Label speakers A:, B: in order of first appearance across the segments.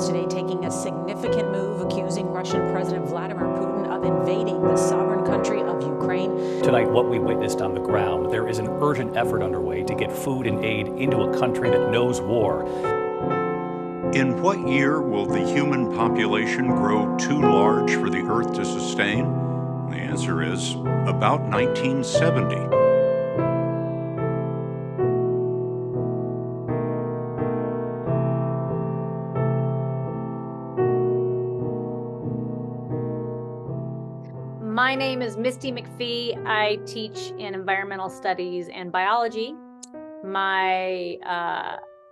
A: today taking a significant move, accusing Russian President Vladimir Putin of invading the sovereign country of Ukraine.
B: Tonight, what we witnessed on the ground, there is an urgent effort underway to get food and aid into a country that knows war.
C: In what year will the human population grow too large for the Earth to sustain? The answer is about 1970.
D: My name is Misty McPhee. I teach in environmental studies and biology. My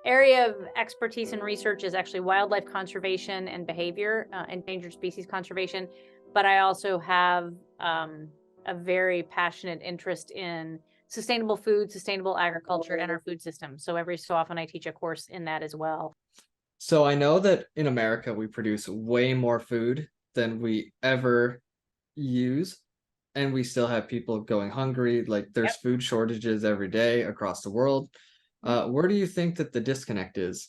D: area of expertise and research is actually wildlife conservation and behavior, endangered species conservation, but I also have a very passionate interest in sustainable food, sustainable agriculture, and our food system. So every so often I teach a course in that as well.
E: So I know that in America, we produce way more food than we ever use, and we still have people going hungry. Like there's food shortages every day across the world. Where do you think that the disconnect is?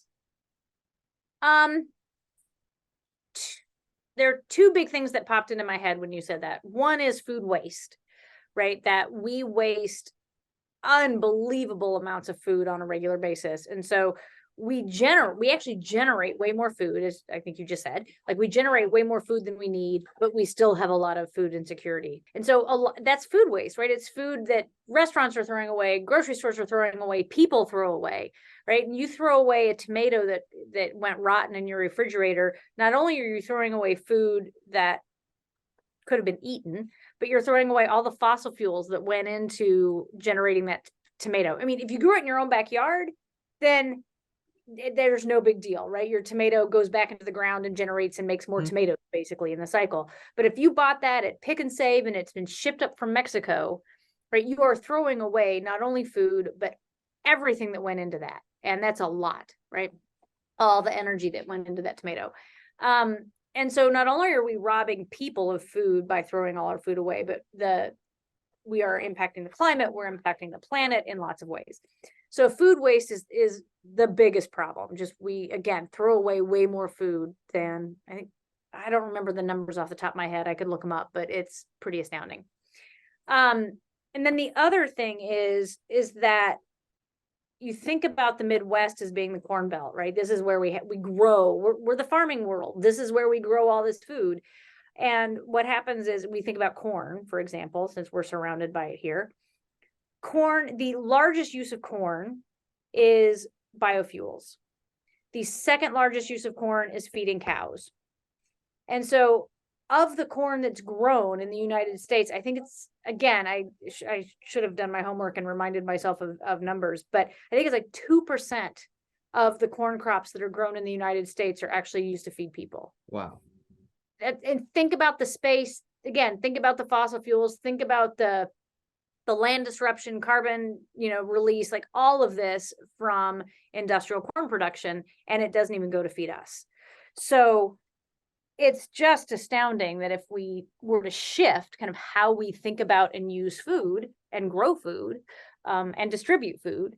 D: There are two big things that popped into my head when you said that. One is food waste, right? That we waste unbelievable amounts of food on a regular basis. And so we actually generate way more food, as I think you just said. Like we generate way more food than we need, but we still have a lot of food insecurity. And so that's food waste, right? It's food that restaurants are throwing away, grocery stores are throwing away, people throw away, right? And you throw away a tomato that went rotten in your refrigerator. Not only are you throwing away food that could have been eaten, but you're throwing away all the fossil fuels that went into generating that tomato. I mean, if you grew it in your own backyard, then there's no big deal, right? Your tomato goes back into the ground and generates and makes more tomatoes basically in the cycle. But if you bought that at Pick and Save and it's been shipped up from Mexico, right, you are throwing away not only food, but everything that went into that. And that's a lot, right? All the energy that went into that tomato. And so not only are we robbing people of food by throwing all our food away, but we are impacting the climate, we're impacting the planet in lots of ways. So food waste is the biggest problem. Just we, again, throw away way more food than, I don't remember the numbers off the top of my head. I could look them up, but it's pretty astounding. And then the other thing is that you think about the Midwest as being the Corn Belt, right? This is where we grow. We're the farming world. This is where we grow all this food. And what happens is we think about corn, for example, since we're surrounded by it here. Corn, the largest use of corn is biofuels. The second largest use of corn is feeding cows. And so of the corn that's grown in the United States, I think it's, again, I should have done my homework and reminded myself of numbers, but I think it's like 2% of the corn crops that are grown in the United States are actually used to feed people.
E: Wow.
D: And think about the space, again, think about the fossil fuels, think about the land disruption, carbon, release, like all of this from industrial corn production, and it doesn't even go to feed us. So it's just astounding that if we were to shift kind of how we think about and use food and grow food and distribute food,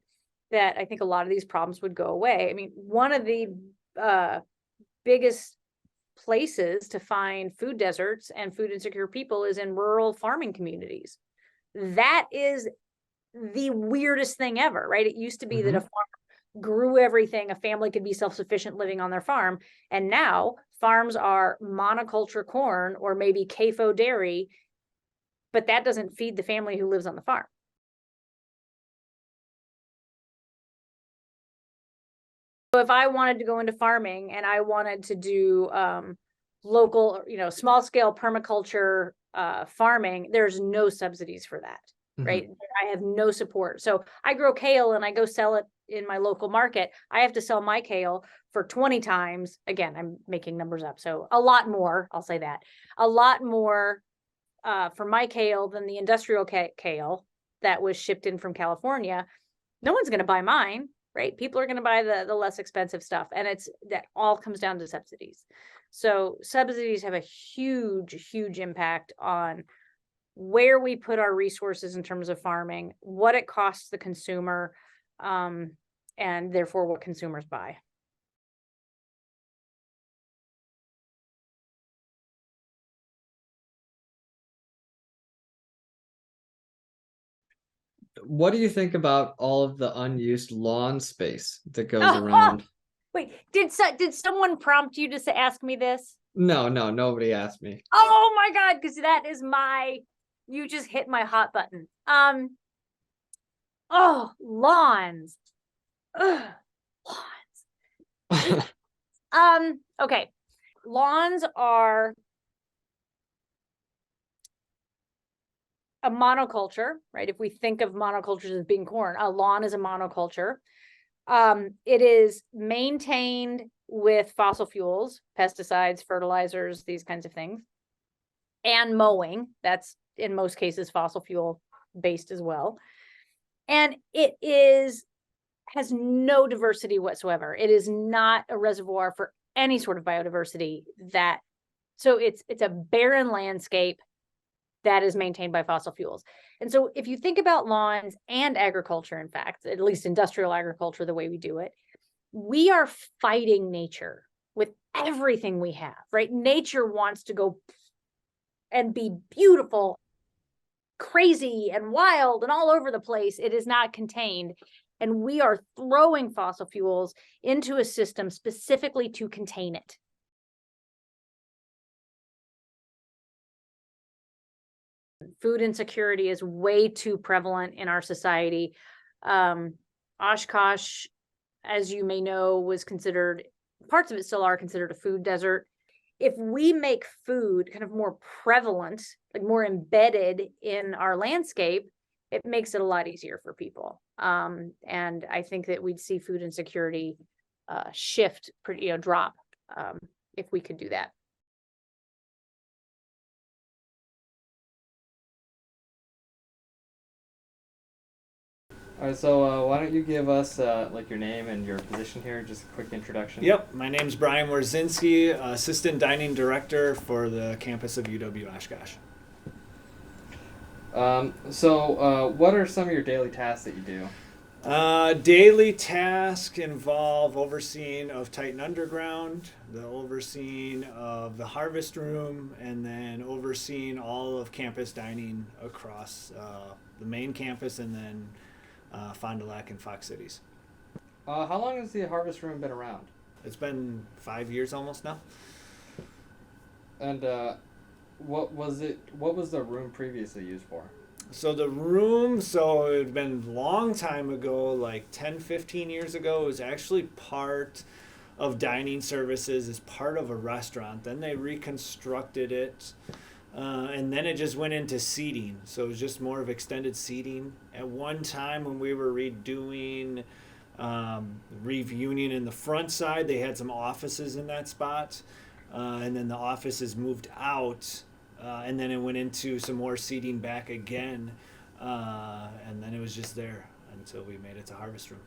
D: that I think a lot of these problems would go away. I mean, one of the biggest places to find food deserts and food insecure people is in rural farming communities. That is the weirdest thing ever, right? It used to be that a farmer grew everything, a family could be self-sufficient living on their farm. And now farms are monoculture corn or maybe CAFO dairy, but that doesn't feed the family who lives on the farm. So if I wanted to go into farming and I wanted to do local, small scale permaculture farming, there's no subsidies for that, right? I have no support. So I grow kale and I go sell it in my local market. I have to sell my kale for 20 times. Again, I'm making numbers up. So a lot more, I'll say that, a lot more for my kale than the industrial kale that was shipped in from California. No one's going to buy mine, right? People are going to buy the less expensive stuff. And that all comes down to subsidies. So subsidies have a huge, huge impact on where we put our resources in terms of farming, what it costs the consumer, and therefore what consumers buy.
E: What do you think about all of the unused lawn space that goes around?
D: Wait, did someone prompt you to ask me this?
E: No, nobody asked me.
D: Oh my God, because that is you just hit my hot button. Oh, lawns. Ugh, lawns. Okay. Lawns are a monoculture, right? If we think of monocultures as being corn, a lawn is a monoculture. It is maintained with fossil fuels, pesticides, fertilizers, these kinds of things, and mowing. That's in most cases fossil fuel based as well. And it has no diversity whatsoever. It is not a reservoir for any sort of biodiversity. So it's a barren landscape that is maintained by fossil fuels. And so if you think about lawns and agriculture, in fact, at least industrial agriculture, the way we do it, we are fighting nature with everything we have, right? Nature wants to go and be beautiful, crazy and wild and all over the place. It is not contained. And we are throwing fossil fuels into a system specifically to contain it. Food insecurity is way too prevalent in our society. Oshkosh, as you may know, was considered, parts of it still are considered a food desert. If we make food kind of more prevalent, like more embedded in our landscape, it makes it a lot easier for people. And I think that we'd see food insecurity shift, drop if we could do that.
E: All right, so why don't you give us like your name and your position here, just a quick introduction.
F: Yep, my name's Brian Warzinski, Assistant Dining Director for the campus of UW Oshkosh.
E: So what are some of your daily tasks that you do?
F: Daily tasks involve overseeing of Titan Underground, the overseeing of the harvest room, and then overseeing all of campus dining across the main campus and then Fond du Lac and Fox Cities.
E: How long has the harvest room been around?
F: It's been 5 years almost now.
E: And what was the room previously used for?
F: So the room, it had been a long time ago, like 10, 15 years ago, it was actually part of dining services as part of a restaurant. Then they reconstructed it, and then it just went into seating. So it was just more of extended seating. At one time when we were redoing Reeve Union in the front side, they had some offices in that spot, and then the offices moved out. And then it went into some more seating back again, and then it was just there until we made it to harvest room.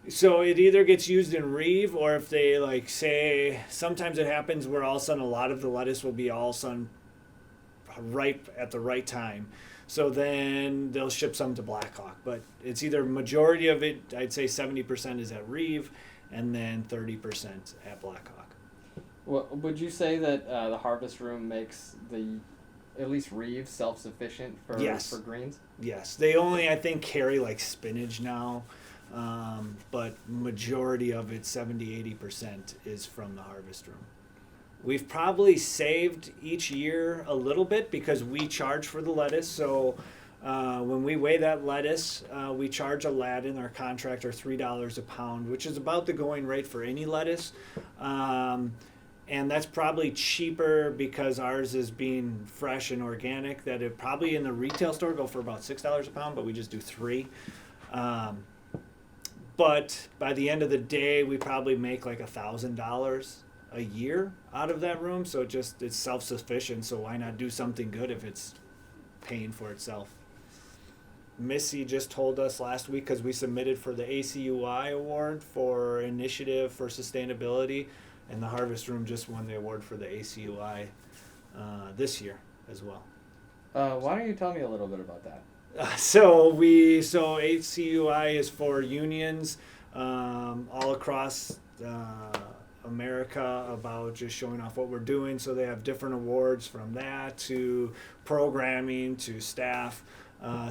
F: So it either gets used in Reeve, or if they say, sometimes it happens where all of a sudden a lot of the lettuce will be all of a sudden ripe at the right time. So then they'll ship some to Blackhawk, but it's either majority of it, I'd say 70% is at Reeve, and then 30% at Blackhawk.
E: Well, would you say that the harvest room makes at least Reeve self-sufficient for greens?
F: Yes, they only, I think, carry spinach now, but majority of it, 70-80%, is from the harvest room. We've probably saved each year a little bit because we charge for the lettuce. So when we weigh that lettuce, we charge a lad in our contractor $3 a pound, which is about the going rate for any lettuce. And that's probably cheaper because ours is being fresh and organic, that it probably in the retail store go for about $6 a pound, but we just do $3. But by the end of the day, we probably make $1,000 a year out of that room. So it's self-sufficient. So why not do something good if it's paying for itself? Missy just told us last week, because we submitted for the ACUI award for Initiative for Sustainability, and the harvest room just won the award for the ACUI this year as well.
E: Why don't you tell me a little bit about that?
F: So ACUI is for unions all across America, about just showing off what we're doing. So they have different awards, from that to programming to staff.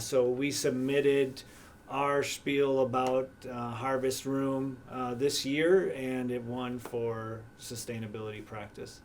F: So we submitted our spiel about Harvest Room this year, and it won for sustainability practice.